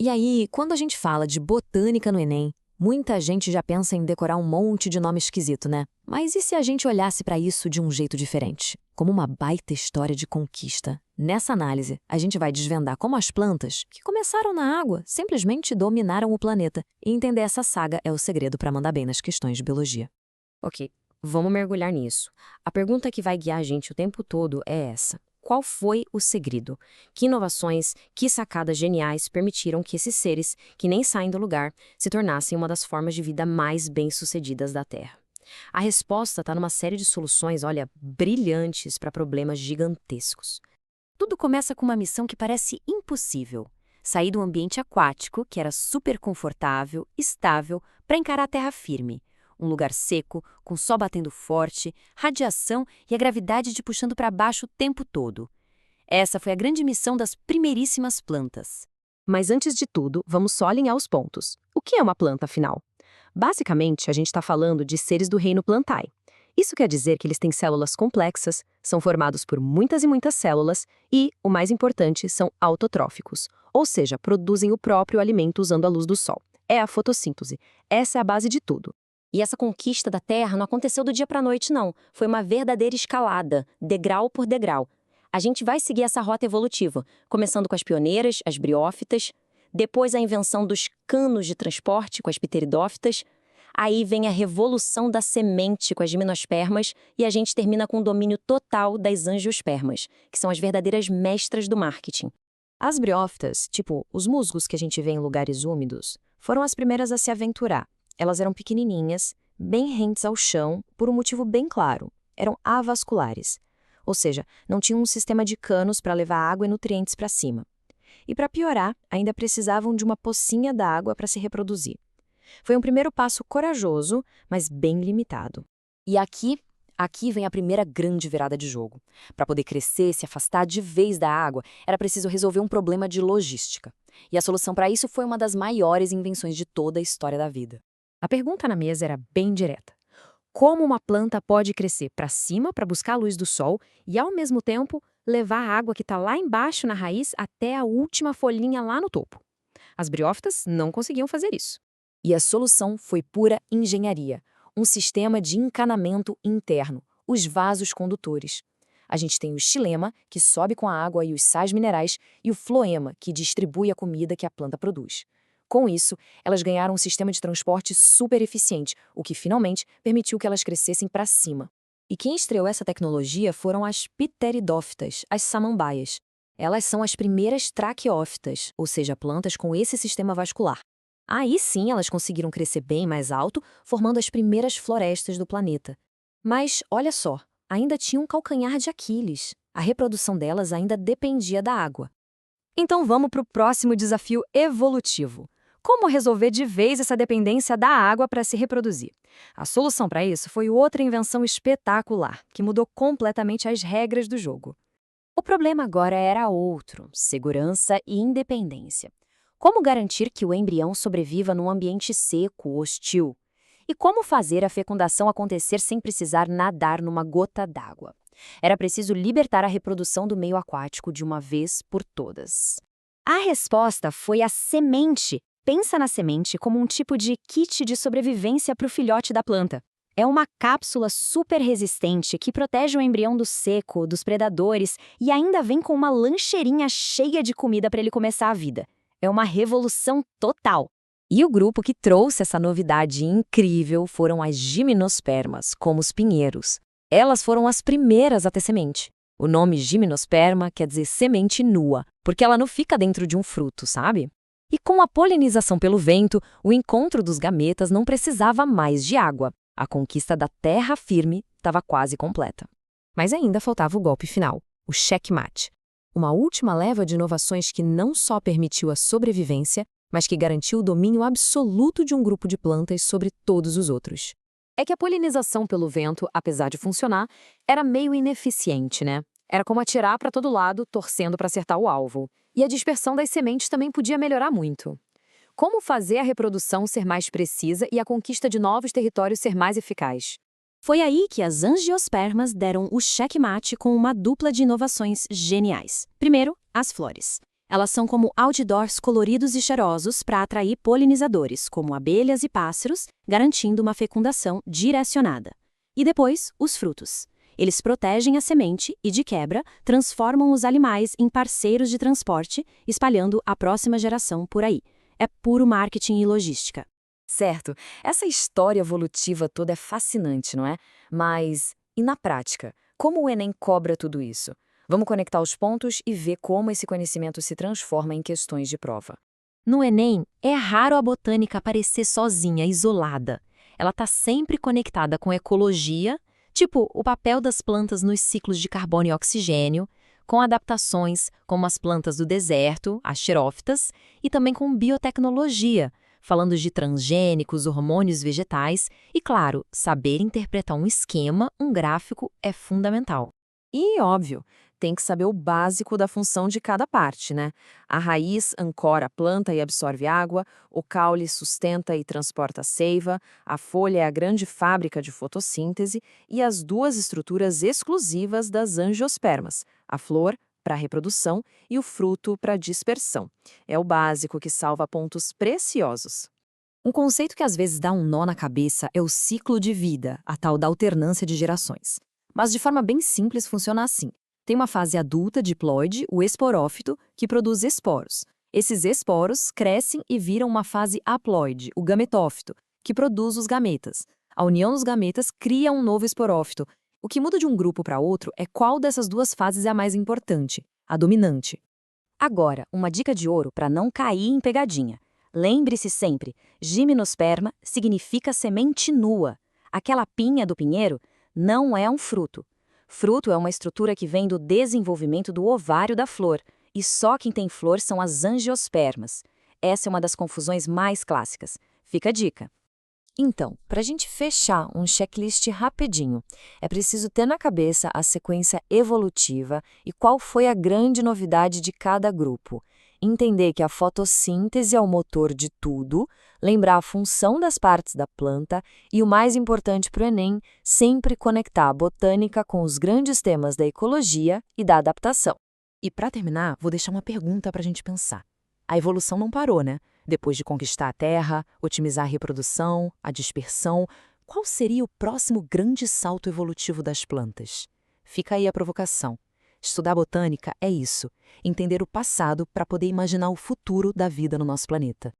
E aí, quando a gente fala de botânica no Enem, muita gente já pensa em decorar um monte de nome esquisito, né? Mas e se a gente olhasse para isso de um jeito diferente? Como uma baita história de conquista. Nessa análise, a gente vai desvendar como as plantas, que começaram na água, simplesmente dominaram o planeta. E entender essa saga é o segredo para mandar bem nas questões de biologia. Ok, vamos mergulhar nisso. A pergunta que vai guiar a gente o tempo todo é essa. Qual foi o segredo? Que inovações, que sacadas geniais permitiram que esses seres, que nem saem do lugar, se tornassem uma das formas de vida mais bem-sucedidas da Terra? A resposta está numa série de soluções, olha, brilhantes para problemas gigantescos. Tudo começa com uma missão que parece impossível. Sair do ambiente aquático, que era super confortável, estável, para encarar a terra firme. Um lugar seco, com sol batendo forte, radiação e a gravidade te puxando para baixo o tempo todo. Essa foi a grande missão das primeiríssimas plantas. Mas antes de tudo, vamos só alinhar os pontos. O que é uma planta, afinal? Basicamente, a gente está falando de seres do reino Plantae. Isso quer dizer que eles têm células complexas, são formados por muitas e muitas células e, o mais importante, são autotróficos, ou seja, produzem o próprio alimento usando a luz do sol. É a fotossíntese. Essa é a base de tudo. E essa conquista da Terra não aconteceu do dia para a noite, não. Foi uma verdadeira escalada, degrau por degrau. A gente vai seguir essa rota evolutiva, começando com as pioneiras, as briófitas, depois a invenção dos canos de transporte com as pteridófitas, aí vem a revolução da semente com as gimnospermas e a gente termina com o domínio total das angiospermas, que são as verdadeiras mestras do marketing. As briófitas, tipo os musgos que a gente vê em lugares úmidos, foram as primeiras a se aventurar. Elas eram pequenininhas, bem rentes ao chão, por um motivo bem claro. Eram avasculares. Ou seja, não tinham um sistema de canos para levar água e nutrientes para cima. E para piorar, ainda precisavam de uma pocinha d'água para se reproduzir. Foi um primeiro passo corajoso, mas bem limitado. E aqui vem a primeira grande virada de jogo. Para poder crescer, se afastar de vez da água, era preciso resolver um problema de logística. E a solução para isso foi uma das maiores invenções de toda a história da vida. A pergunta na mesa era bem direta. Como uma planta pode crescer para cima para buscar a luz do sol e, ao mesmo tempo, levar a água que está lá embaixo na raiz até a última folhinha lá no topo? As briófitas não conseguiam fazer isso. E a solução foi pura engenharia, um sistema de encanamento interno, os vasos condutores. A gente tem o xilema, que sobe com a água e os sais minerais, e o floema, que distribui a comida que a planta produz. Com isso, elas ganharam um sistema de transporte super eficiente, o que finalmente permitiu que elas crescessem para cima. E quem estreou essa tecnologia foram as pteridófitas, as samambaias. Elas são as primeiras traqueófitas, ou seja, plantas com esse sistema vascular. Aí sim elas conseguiram crescer bem mais alto, formando as primeiras florestas do planeta. Mas, olha só, ainda tinha um calcanhar de Aquiles. A reprodução delas ainda dependia da água. Então vamos para o próximo desafio evolutivo. Como resolver de vez essa dependência da água para se reproduzir? A solução para isso foi outra invenção espetacular, que mudou completamente as regras do jogo. O problema agora era outro: segurança e independência. Como garantir que o embrião sobreviva num ambiente seco, hostil? E como fazer a fecundação acontecer sem precisar nadar numa gota d'água? Era preciso libertar a reprodução do meio aquático de uma vez por todas. A resposta foi a semente. Pensa na semente como um tipo de kit de sobrevivência para o filhote da planta. É uma cápsula super resistente que protege o embrião do seco, dos predadores e ainda vem com uma lancheirinha cheia de comida para ele começar a vida. É uma revolução total. E o grupo que trouxe essa novidade incrível foram as gimnospermas, como os pinheiros. Elas foram as primeiras a ter semente. O nome gimnosperma quer dizer semente nua, porque ela não fica dentro de um fruto, sabe? E com a polinização pelo vento, o encontro dos gametas não precisava mais de água. A conquista da terra firme estava quase completa. Mas ainda faltava o golpe final, o checkmate. Uma última leva de inovações que não só permitiu a sobrevivência, mas que garantiu o domínio absoluto de um grupo de plantas sobre todos os outros. É que a polinização pelo vento, apesar de funcionar, era meio ineficiente, né? Era como atirar para todo lado, torcendo para acertar o alvo. E a dispersão das sementes também podia melhorar muito. Como fazer a reprodução ser mais precisa e a conquista de novos territórios ser mais eficaz? Foi aí que as angiospermas deram o checkmate com uma dupla de inovações geniais. Primeiro, as flores. Elas são como outdoors coloridos e cheirosos para atrair polinizadores, como abelhas e pássaros, garantindo uma fecundação direcionada. E depois, os frutos. Eles protegem a semente e, de quebra, transformam os animais em parceiros de transporte, espalhando a próxima geração por aí. É puro marketing e logística. Certo, essa história evolutiva toda é fascinante, não é? Mas, e na prática, como o Enem cobra tudo isso? Vamos conectar os pontos e ver como esse conhecimento se transforma em questões de prova. No Enem, é raro a botânica aparecer sozinha, isolada. Ela está sempre conectada com ecologia, tipo o papel das plantas nos ciclos de carbono e oxigênio, com adaptações como as plantas do deserto, as xerófitas, e também com biotecnologia, falando de transgênicos, hormônios vegetais, e claro, saber interpretar um esquema, um gráfico, é fundamental. E, óbvio, tem que saber o básico da função de cada parte, né? A raiz ancora a planta e absorve água, o caule sustenta e transporta a seiva, a folha é a grande fábrica de fotossíntese e as duas estruturas exclusivas das angiospermas, a flor para a reprodução e o fruto para a dispersão. É o básico que salva pontos preciosos. Um conceito que às vezes dá um nó na cabeça é o ciclo de vida, a tal da alternância de gerações. Mas de forma bem simples funciona assim. Tem uma fase adulta diploide, o esporófito, que produz esporos. Esses esporos crescem e viram uma fase haploide, o gametófito, que produz os gametas. A união dos gametas cria um novo esporófito. O que muda de um grupo para outro é qual dessas duas fases é a mais importante, a dominante. Agora, uma dica de ouro para não cair em pegadinha. Lembre-se sempre, gimnosperma significa semente nua. Aquela pinha do pinheiro não é um fruto. Fruto é uma estrutura que vem do desenvolvimento do ovário da flor, e só quem tem flor são as angiospermas. Essa é uma das confusões mais clássicas. Fica a dica. Então, para a gente fechar um checklist rapidinho, é preciso ter na cabeça a sequência evolutiva e qual foi a grande novidade de cada grupo. Entender que a fotossíntese é o motor de tudo, lembrar a função das partes da planta e, o mais importante para o Enem, sempre conectar a botânica com os grandes temas da ecologia e da adaptação. E para terminar, vou deixar uma pergunta para a gente pensar. A evolução não parou, né? Depois de conquistar a terra, otimizar a reprodução, a dispersão, qual seria o próximo grande salto evolutivo das plantas? Fica aí a provocação. Estudar botânica é isso, entender o passado para poder imaginar o futuro da vida no nosso planeta.